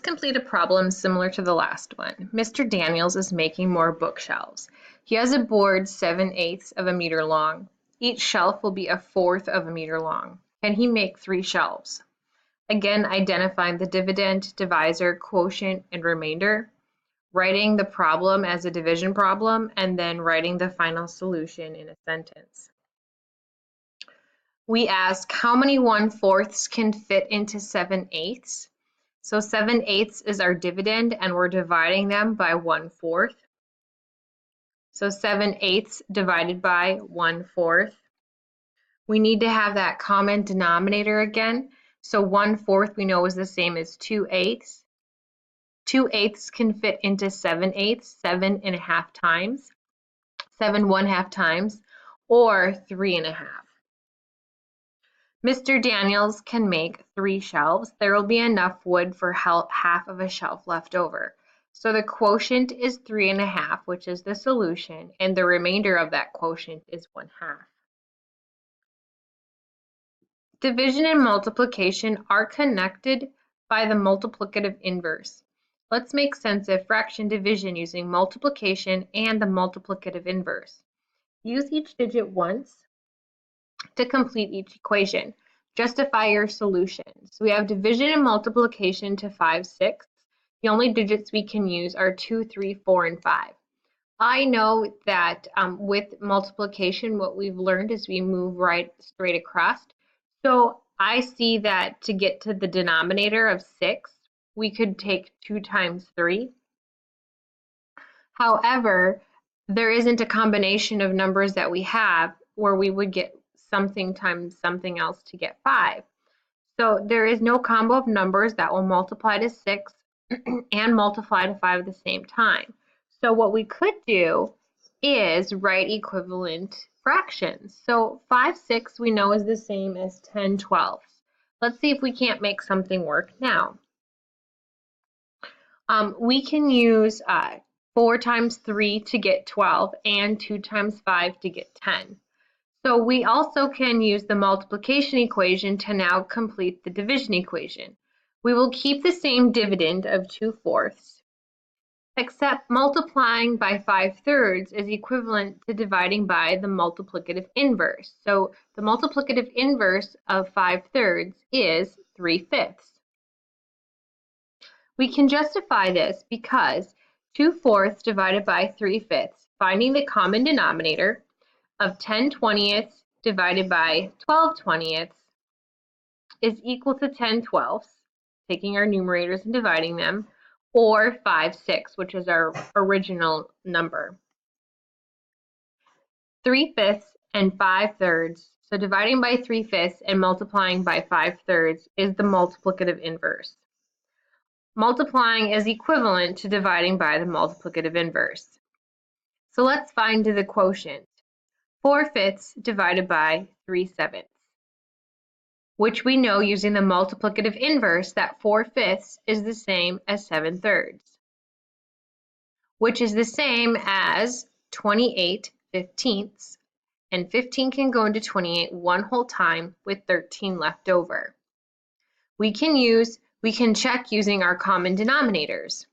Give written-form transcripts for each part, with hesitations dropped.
complete a problem similar to the last one. Mr. Daniels is making more bookshelves. He has a board 7/8 of a meter long. Each shelf will be 1/4 of a meter long. Can he make 3 shelves? Again, identifying the dividend, divisor, quotient, and remainder, writing the problem as a division problem, and then writing the final solution in a sentence. We ask how many 1/4 can fit into 7/8. So 7/8 is our dividend, and we're dividing them by 1/4. So 7/8 divided by 1/4. We need to have that common denominator again. So 1/4 we know is the same as 2/8. 2/8 can fit into 7/8, 7.5 times, 7 1/2 times, or 3.5. Mr. Daniels can make 3 shelves. There will be enough wood for half of a shelf left over. So the quotient is 3.5, which is the solution, and the remainder of that quotient is 1/2. Division and multiplication are connected by the multiplicative inverse. Let's make sense of fraction division using multiplication and the multiplicative inverse. Use each digit once to complete each equation. Justify your solution. So we have division and multiplication to 5, 6. The only digits we can use are 2, 3, 4, and 5. I know that with multiplication, what we've learned is we move right straight across. So I see that to get to the denominator of 6, we could take 2 times 3. However, there isn't a combination of numbers that we have where we would get something times something else to get 5. So there is no combo of numbers that will multiply to 6 and multiply to 5 at the same time. So what we could do is write equivalent fractions. So 5 6 we know is the same as 10 12. Let's see if we can't make something work now. We can use 4 times 3 to get 12 and 2 times 5 to get 10. So we also can use the multiplication equation to now complete the division equation. We will keep the same dividend of 2/4, except multiplying by 5/3 is equivalent to dividing by the multiplicative inverse. So the multiplicative inverse of 5/3 is 3/5. We can justify this because 2/4 divided by 3/5, finding the common denominator of 10/20 divided by 12/20 is equal to 10/12, taking our numerators and dividing them, or 5 6, which is our original number. 3/5 and 5/3, so dividing by 3/5 and multiplying by 5/3 is the multiplicative inverse. Multiplying is equivalent to dividing by the multiplicative inverse. So let's find the quotient. 4/5 divided by 3/7, which we know using the multiplicative inverse that 4/5 is the same as 7/3, which is the same as 28/15, and 15 can go into 28 one whole time with 13 left over. We can check using our common denominators.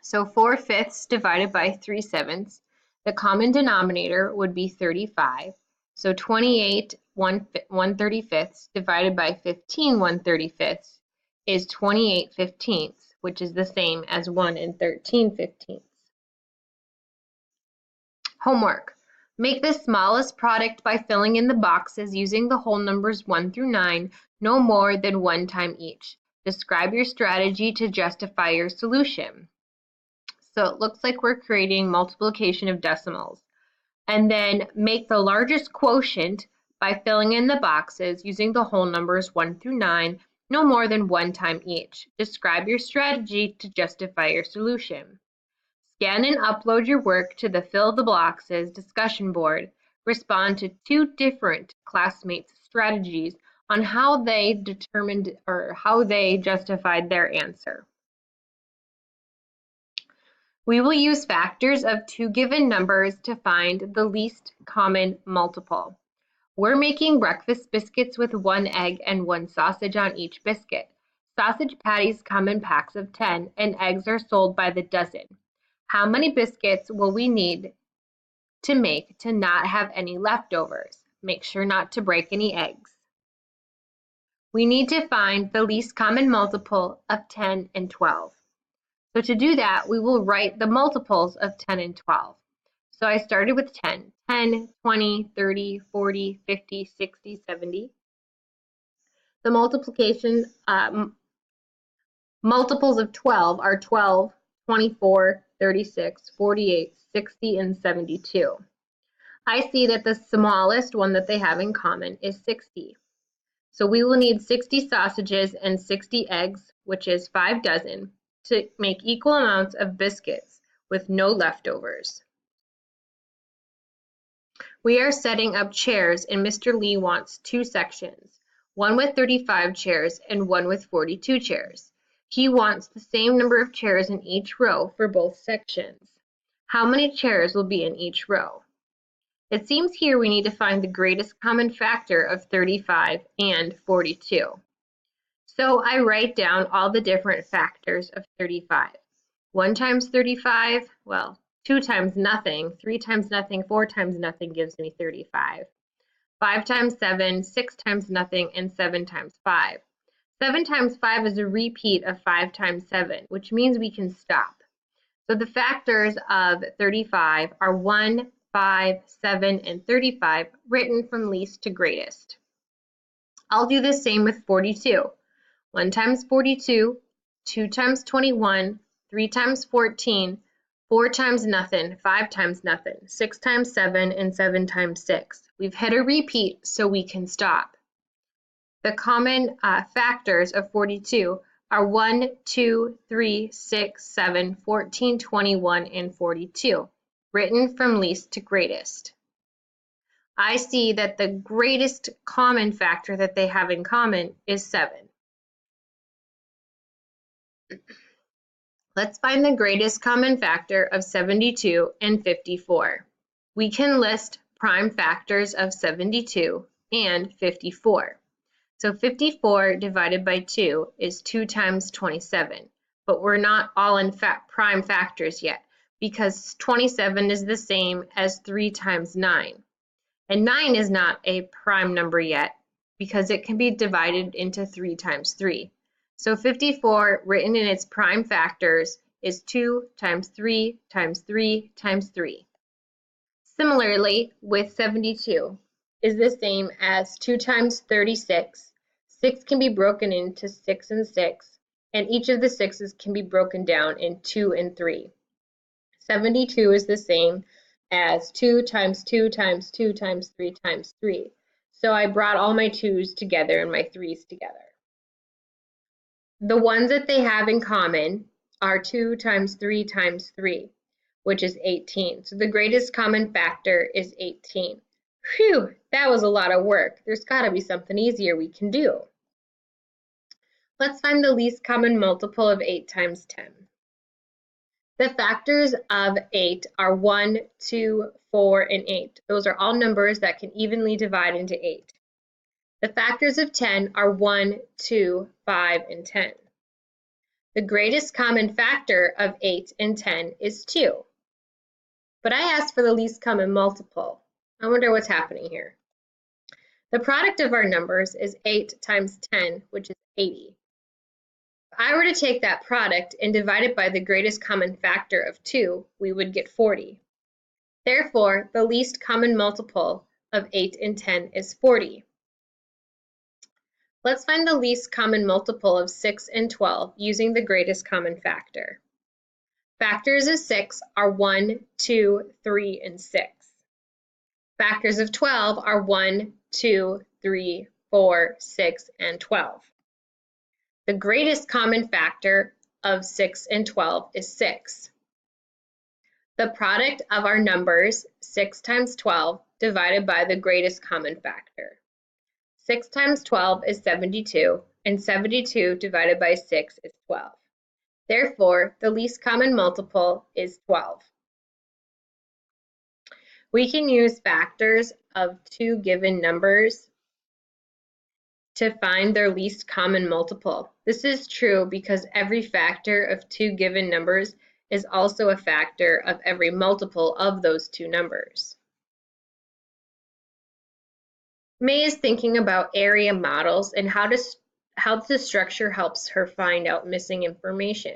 So 4/5 divided by 3/7, the common denominator would be 35. So 28 1/35 divided by 15 1/35 is 28/15, which is the same as 1 and 13/15. Homework. Make the smallest product by filling in the boxes using the whole numbers 1 through 9, no more than 1 time each. Describe your strategy to justify your solution. So it looks like we're creating multiplication of decimals. And then make the largest quotient by filling in the boxes using the whole numbers 1 through 9, no more than 1 time each. Describe your strategy to justify your solution. Scan and upload your work to the Fill the Boxes discussion board. Respond to 2 different classmates' strategies on how they determined or how they justified their answer. We will use factors of 2 given numbers to find the least common multiple. We're making breakfast biscuits with 1 egg and 1 sausage on each biscuit. Sausage patties come in packs of 10 and eggs are sold by the dozen. How many biscuits will we need to make to not have any leftovers? Make sure not to break any eggs. We need to find the least common multiple of 10 and 12. So to do that, we will write the multiples of 10 and 12. So I started with 10. 10, 20, 30, 40, 50, 60, 70. The multiples of 12 are 12, 24, 36, 48, 60, and 72. I see that the smallest one that they have in common is 60. So we will need 60 sausages and 60 eggs, which is 5 dozen, to make equal amounts of biscuits with no leftovers. We are setting up chairs and Mr. Lee wants 2 sections, one with 35 chairs and one with 42 chairs. He wants the same number of chairs in each row for both sections. How many chairs will be in each row? It seems here we need to find the greatest common factor of 35 and 42. So I write down all the different factors of 35. 1 times 35, well, 2 times nothing, 3 times nothing, 4 times nothing gives me 35. 5 times 7, 6 times nothing, and 7 times 5. 7 times 5 is a repeat of 5 times 7, which means we can stop. So the factors of 35 are 1, 5, 7, and 35, written from least to greatest. I'll do the same with 42. 1 times 42, 2 times 21, 3 times 14, 4 times nothing, 5 times nothing, 6 times 7, and 7 times 6. We've hit a repeat, so we can stop. The common factors of 42 are 1, 2, 3, 6, 7, 14, 21, and 42, written from least to greatest. I see that the greatest common factor that they have in common is 7. Let's find the greatest common factor of 72 and 54. We can list prime factors of 72 and 54. So 54 divided by 2 is 2 times 27, but we're not all in prime factors yet because 27 is the same as 3 times 9. And 9 is not a prime number yet because it can be divided into 3 times 3. So 54 written in its prime factors is 2 times 3 times 3 times 3. Similarly, with 72 is the same as 2 times 36. 6 can be broken into 6 and 6, and each of the 6's can be broken down in 2 and 3. 72 is the same as 2 times 2 times 2 times 3 times 3. So I brought all my 2's together and my 3's together. The ones that they have in common are 2 times 3 times 3, which is 18. So the greatest common factor is 18. Phew, that was a lot of work. There's got to be something easier we can do. Let's find the least common multiple of 8 times 10. The factors of 8 are 1, 2, 4, and 8. Those are all numbers that can evenly divide into 8. The factors of 10 are 1, 2, 5, and 10. The greatest common factor of 8 and 10 is 2. But I asked for the least common multiple. I wonder what's happening here. The product of our numbers is 8 times 10, which is 80. If I were to take that product and divide it by the greatest common factor of 2, we would get 40. Therefore, the least common multiple of 8 and 10 is 40. Let's find the least common multiple of 6 and 12 using the greatest common factor. Factors of 6 are 1, 2, 3, and 6. Factors of 12 are 1, 2, 3, 4, 6, and 12. The greatest common factor of 6 and 12 is 6. The product of our numbers, 6 times 12, divided by the greatest common factor. 6 times 12 is 72, and 72 divided by 6 is 12. Therefore, the least common multiple is 12. We can use factors of two given numbers to find their least common multiple. This is true because every factor of two given numbers is also a factor of every multiple of those two numbers. May is thinking about area models and how the structure helps her find out missing information.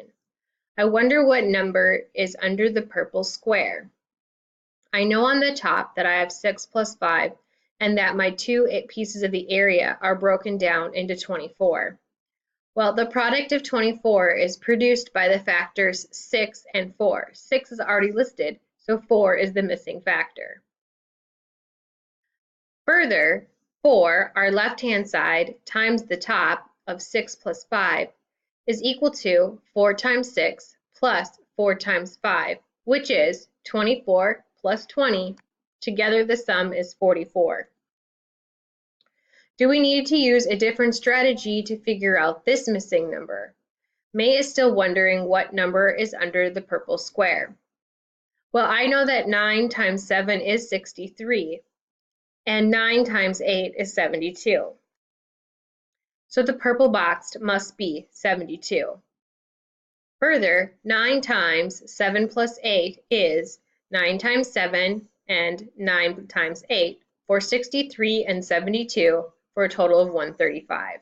I wonder what number is under the purple square. I know on the top that I have 6 plus 5 and that my two pieces of the area are broken down into 24. Well, the product of 24 is produced by the factors 6 and 4. 6 is already listed, so 4 is the missing factor. Further, 4, our left-hand side, times the top of 6 plus 5 is equal to 4 times 6 plus 4 times 5, which is 24 plus 20. Together the sum is 44. Do we need to use a different strategy to figure out this missing number? May is still wondering what number is under the purple square. Well, I know that 9 times 7 is 63, and 9 times 8 is 72. So the purple box must be 72. Further, 9 times 7 plus 8 is 9 times 7 and 9 times 8 for 63 and 72 for a total of 135.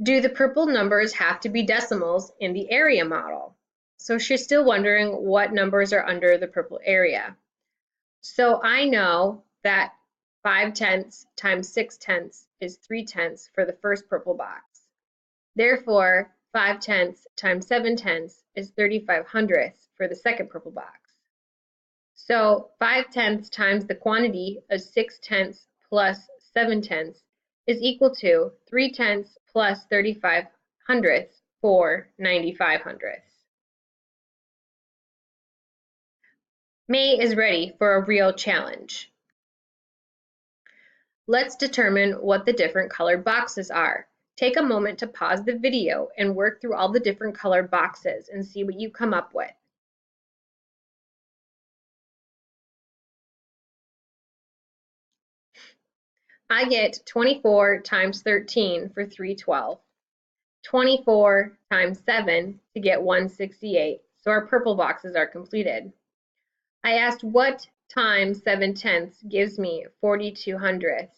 Do the purple numbers have to be decimals in the area model? So she's still wondering what numbers are under the purple area. So I know that 5/10 times 6/10 is 3/10 for the first purple box. Therefore, 5/10 times 7/10 is 35/100 for the second purple box. So 5/10 times the quantity of 6/10 plus 7/10 is equal to 3/10 plus 35/100 for 95/100. May is ready for a real challenge. Let's determine what the different colored boxes are. Take a moment to pause the video and work through all the different colored boxes and see what you come up with. I get 24 times 13 for 312. 24 times 7 to get 168, so our purple boxes are completed. I asked what times 7/10 gives me 42/100,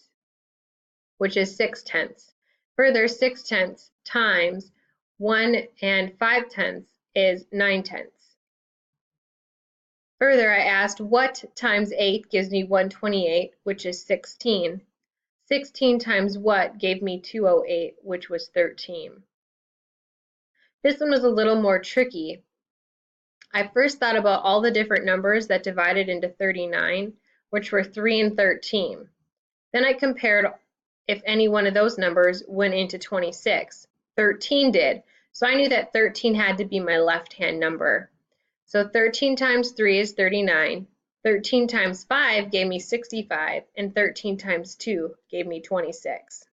which is 6/10. Further, 6/10 times 1 and 5/10 is 9/10. Further, I asked what times 8 gives me 128, which is 16. 16 times what gave me 208, which was 13. This one was a little more tricky. I first thought about all the different numbers that divided into 39, which were 3 and 13. Then I compared if any one of those numbers went into 26. 13 did, so I knew that 13 had to be my left-hand number. So 13 times 3 is 39. 13 times 5 gave me 65, and 13 times 2 gave me 26.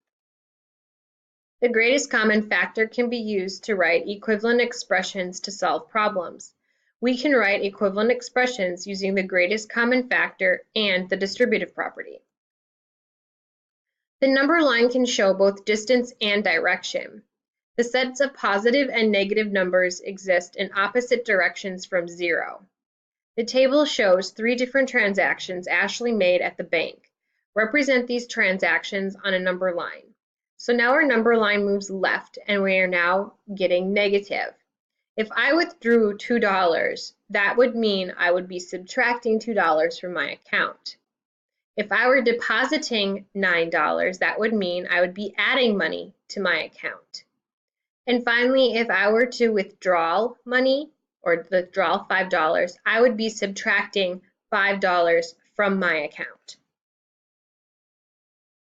The greatest common factor can be used to write equivalent expressions to solve problems. We can write equivalent expressions using the greatest common factor and the distributive property. The number line can show both distance and direction. The sets of positive and negative numbers exist in opposite directions from 0. The table shows 3 different transactions Ashley made at the bank. Represent these transactions on a number line. So now our number line moves left and we are now getting negative. If I withdrew $2, that would mean I would be subtracting $2 from my account. If I were depositing $9, that would mean I would be adding money to my account. And finally, if I were to withdraw money or withdraw $5, I would be subtracting $5 from my account.